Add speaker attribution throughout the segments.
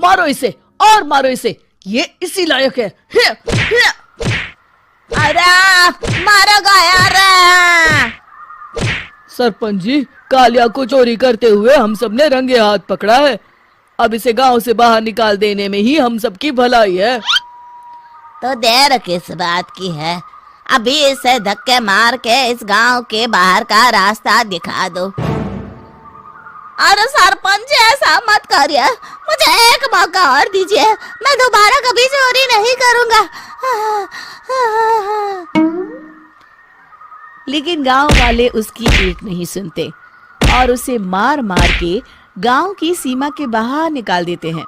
Speaker 1: मारो इसे और मारो इसे, ये इसी लायक है।
Speaker 2: अरे मारो यार।
Speaker 1: सरपंच जी, कालिया को चोरी करते हुए हम सब ने रंगे हाथ पकड़ा है। अब इसे गांव से बाहर निकाल देने में ही हम सबकी भलाई है।
Speaker 2: तो देर किस बात की है, अभी इसे धक्के मार के इस गांव के बाहर का रास्ता दिखा दो। अरे सरपंच ऐसा मत करिए, मुझे एक मौका और दीजिए, मैं दोबारा कभी चोरी नहीं करूंगा।
Speaker 3: लेकिन गांव वाले उसकी एक नहीं सुनते और उसे मार मार के गांव की सीमा के बाहर निकाल देते हैं।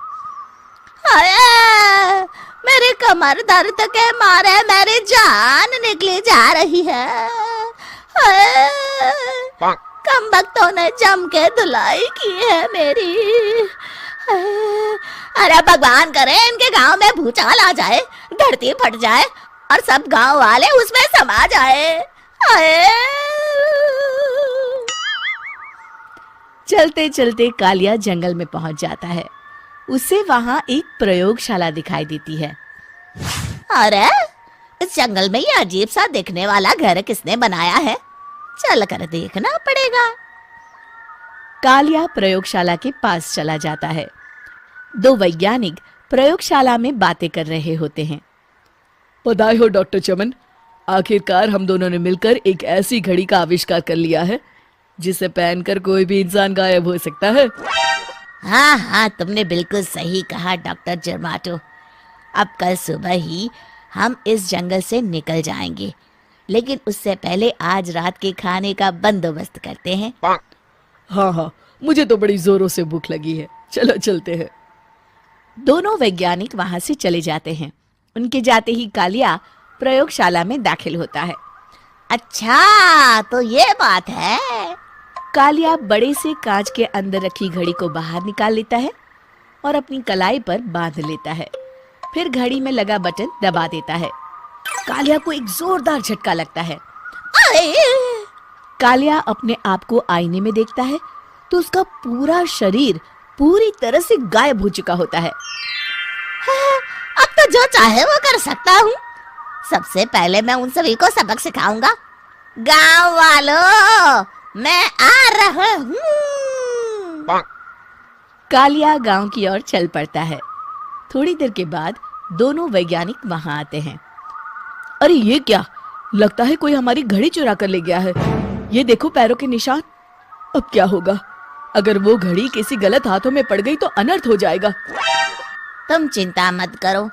Speaker 2: मेरी कमर दर्द के मारे मेरी जान निकली जा रही है। कमबख्तों ने जम के धुलाई की है मेरी। अरे भगवान करे इनके गांव में भूचाल आ जाए, धरती फट जाए और सब गांव वाले उसमें समा जाए।
Speaker 3: चलते चलते कालिया जंगल में पहुंच जाता है। उसे वहां एक प्रयोगशाला दिखाई देती है।
Speaker 2: अरे इस जंगल में ये अजीब सा दिखने वाला घर किसने बनाया है, चल कर देखना पड़ेगा।
Speaker 3: कालिया प्रयोगशाला के पास चला जाता है। दो वैज्ञानिक प्रयोगशाला में बातें कर रहे होते हैं।
Speaker 1: बधाई हो डॉक्टर चमन, आखिरकार हम दोनों ने मिलकर एक ऐसी घड़ी का आविष्कार कर लिया है जिसे पहनकर कोई भी इंसान गायब हो सकता है।
Speaker 2: हाँ हाँ, तुमने बिल्कुल सही कहा डॉक्टर जर्माटो। अब कल सुबह ही हम इस जंगल से निकल जाएंगे, लेकिन उससे पहले आज रात के खाने का बंदोबस्त करते हैं।
Speaker 1: हाँ हाँ, मुझे तो बड़ी जोरों से भूख लगी है, चलो चलते हैं।
Speaker 3: दोनों वैज्ञानिक वहां से चले जाते हैं। उनके जाते ही कालिया प्रयोगशाला में दाखिल होता है।
Speaker 2: अच्छा तो ये बात है।
Speaker 3: कालिया बड़े से कांच के अंदर रखी घड़ी को बाहर निकाल लेता है और अपनी कलाई पर बांध लेता है। फिर घड़ी में लगा बटन दबा देता है। कालिया को एक जोरदार झटका लगता है। कालिया अपने आप को आईने में देखता है तो उसका पूरा शरीर पूरी तरह से गायब हो चुका होता है।
Speaker 2: अब तो जो चाहे वो कर सकता हूँ। सबसे पहले मैं उन सभी को सबक सिखाऊंगा। गांव वालों, मैं आ रहा हूँ।
Speaker 3: कालिया गांव की ओर चल पड़ता है। थोड़ी देर के बाद दोनों वैज्ञानिक वहां आते हैं।
Speaker 1: अरे ये क्या, लगता है कोई हमारी घड़ी चुरा कर ले गया है। ये देखो पैरों के निशान। अब क्या होगा, अगर वो घड़ी किसी गलत हाथों में पड़ गई तो अनर्थ हो जाएगा।
Speaker 2: तुम चिंता मत करो,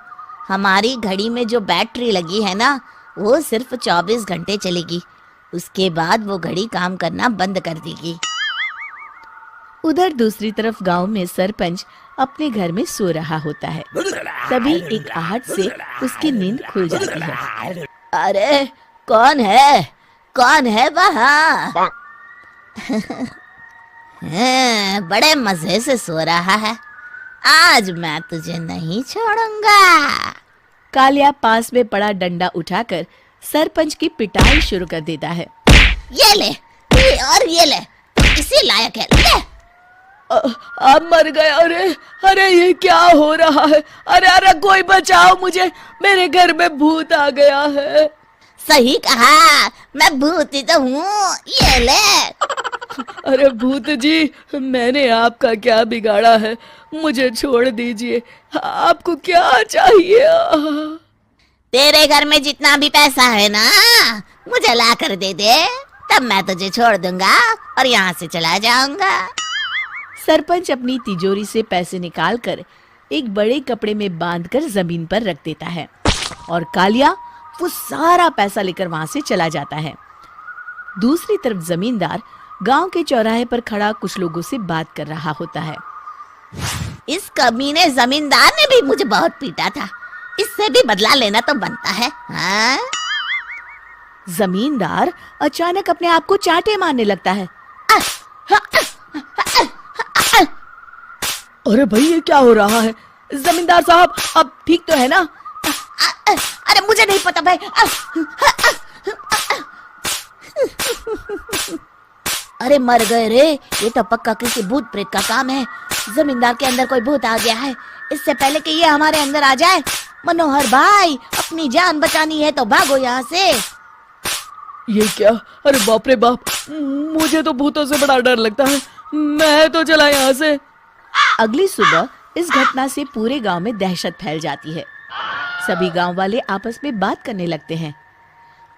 Speaker 2: हमारी घड़ी में जो बैटरी लगी है ना, वो सिर्फ 24 घंटे चलेगी। उसके बाद वो घड़ी काम करना बंद कर देगी।
Speaker 3: उधर दूसरी तरफ गांव में सरपंच अपने घर में सो रहा होता है। तभी एक आहट से उसकी नींद खुल जाती है।
Speaker 2: अरे कौन है वहाँ? बड़े मजे से सो रहा है, आज मैं तुझे नहीं छोड़ूंगा।
Speaker 3: कालिया पास में पड़ा डंडा उठाकर सरपंच की पिटाई शुरू कर देता है।
Speaker 2: ये ले, ये ले, इसी लायक है, ले।
Speaker 1: आप मर गए। अरे ये क्या हो रहा है? अरे कोई बचाओ मुझे, मेरे घर में भूत आ गया है।
Speaker 2: सही कहा, मैं भूत ही तो हूँ, ये ले।
Speaker 1: अरे भूत जी, मैंने आपका क्या बिगाड़ा है, मुझे छोड़ दीजिए। आपको क्या चाहिए?
Speaker 2: तेरे घर में जितना भी पैसा है ना, मुझे ला कर दे दे, तब मैं तुझे छोड़ दूंगा और यहाँ से चला जाऊंगा।
Speaker 3: सरपंच अपनी तिजोरी से पैसे निकालकर एक बड़े कपड़े में बांधकर जमीन पर रख देता है और कालिया वो सारा पैसा लेकर वहां से चला जाता है। दूसरी तरफ जमींदार गांव के चौराहे पर खड़ा कुछ लोगों से बात कर रहा होता है।
Speaker 2: इस कमीने जमींदार ने भी मुझे बहुत पीटा था, इससे भी बदला लेना तो बनता है। हाँ?
Speaker 3: जमींदार अचानक अपने आप को चांटे मारने लगता है।
Speaker 1: अरे भाई ये क्या हो रहा है? जमींदार साहब अब ठीक तो है ना?
Speaker 2: अरे मुझे नहीं पता भाई। अरे मर गए रे, ये तो पक्का किसी भूत प्रेत का काम है। जमींदार के अंदर कोई भूत आ गया है। इससे पहले कि ये हमारे अंदर आ जाए, मनोहर भाई अपनी जान बचानी है तो भागो यहाँ से।
Speaker 1: ये क्या? अरे बाप रे बाप, मुझे तो भूतों से बड़ा डर लगता है, मैं तो चला यहाँ से।
Speaker 3: अगली सुबह इस घटना से पूरे गांव में दहशत फैल जाती है। सभी गांव वाले आपस में बात करने लगते हैं।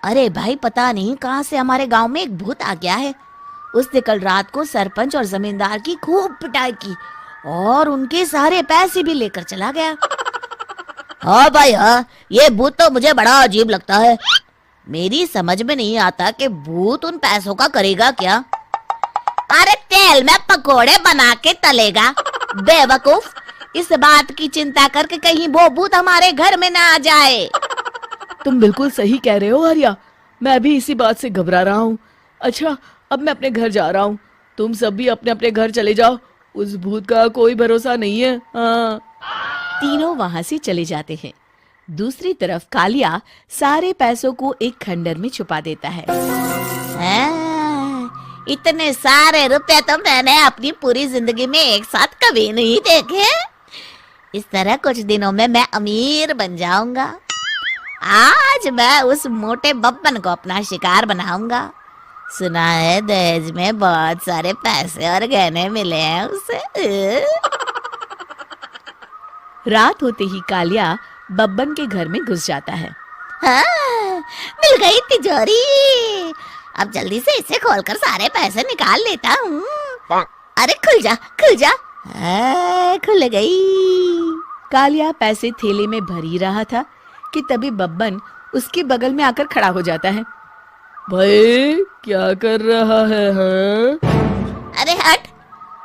Speaker 2: अरे भाई, पता नहीं कहाँ से हमारे गांव में एक भूत आ गया है। उसने कल रात को सरपंच और जमींदार की खूब पिटाई की और उनके सारे पैसे भी लेकर चला गया। हाँ भाई हाँ, ये भूत तो मुझे बड़ा अजीब लगता है। मेरी समझ में नहीं आता कि भूत उन पैसों का करेगा क्या। अरे तेल में पकोड़े बना के तलेगा, बेवकूफ। इस बात की चिंता करके कहीं वो भूत हमारे घर में ना आ जाए।
Speaker 1: तुम बिल्कुल सही कह रहे हो आर्या, मैं भी इसी बात से घबरा रहा हूँ। अच्छा, अब मैं अपने घर जा रहा हूँ, तुम सब भी अपने अपने घर चले जाओ, उस भूत का कोई भरोसा नहीं है। हाँ।
Speaker 3: तीनों वहां से चले जाते हैं। दूसरी तरफ कालिया सारे पैसों को एक खंडर में छुपा देता है।
Speaker 2: इतने सारे रुपए तो मैंने अपनी पूरी जिंदगी में एक साथ कभी नहीं देखे। इस तरह कुछ दिनों में मैं अमीर बन जाऊंगा। आज मैं उस मोटे बब्बन को अपना शिकार बनाऊंगा। सुना है दहेज में बहुत सारे पैसे और गहने मिले हैं उसे।
Speaker 3: रात होते ही कालिया बब्बन के घर में घुस जाता है।
Speaker 2: हाँ, मिल गई तिजोरी। अब जल्दी से इसे खोलकर सारे पैसे निकाल लेता हूँ। अरे खुल जा, खुल जा। खुल गई।
Speaker 3: कालिया पैसे थैले में भर ही रहा था कि तभी बब्बन उसके बगल में आकर खड़ा हो जाता है।
Speaker 1: भाई क्या कर रहा है? हाँ?
Speaker 2: अरे हट।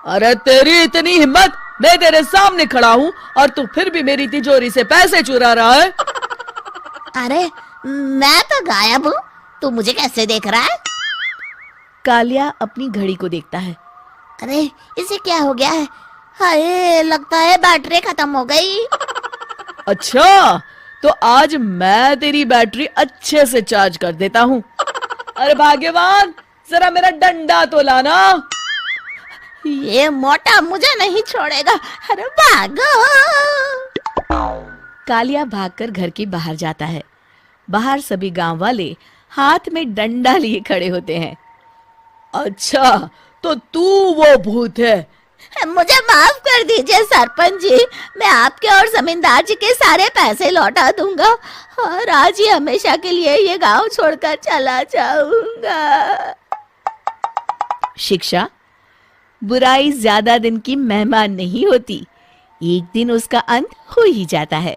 Speaker 1: अरे तेरी इतनी हिम्मत, मैं तेरे सामने खड़ा हूँ और तू फिर भी मेरी तिजोरी से पैसे चुरा रहा है।
Speaker 2: अरे मैं तो गायब हूँ, तू मुझे कैसे देख रहा है?
Speaker 3: कालिया अपनी घड़ी को देखता है।
Speaker 2: अरे इसे क्या हो गया है? हाय, लगता है बैटरी खत्म हो गई।
Speaker 1: अच्छा, तो आज मैं तेरी बैटरी अच्छे से चार्ज कर देता हूँ। अरे भाग्यवान, जरा मेरा डंडा तो लाना।
Speaker 2: ये मोटा मुझे नहीं छोड़ेगा। अरे भागो।
Speaker 3: कालिया भागकर घर के बाहर जाता है। बाहर सभी गांव वाले हाथ में डंडा लिए खड़े होते हैं।
Speaker 1: अच्छा, तो तू वो भूत है?
Speaker 2: मुझे माफ कर दीजिए सरपंच जी, मैं आपके और जमींदार जी के सारे पैसे लौटा दूंगा और आज ही हमेशा के लिए ये गांव छोड़कर चला जाऊंगा।
Speaker 3: शिक्षा: बुराई ज्यादा दिन की मेहमान नहीं होती, एक दिन उसका अंत हो ही जाता है।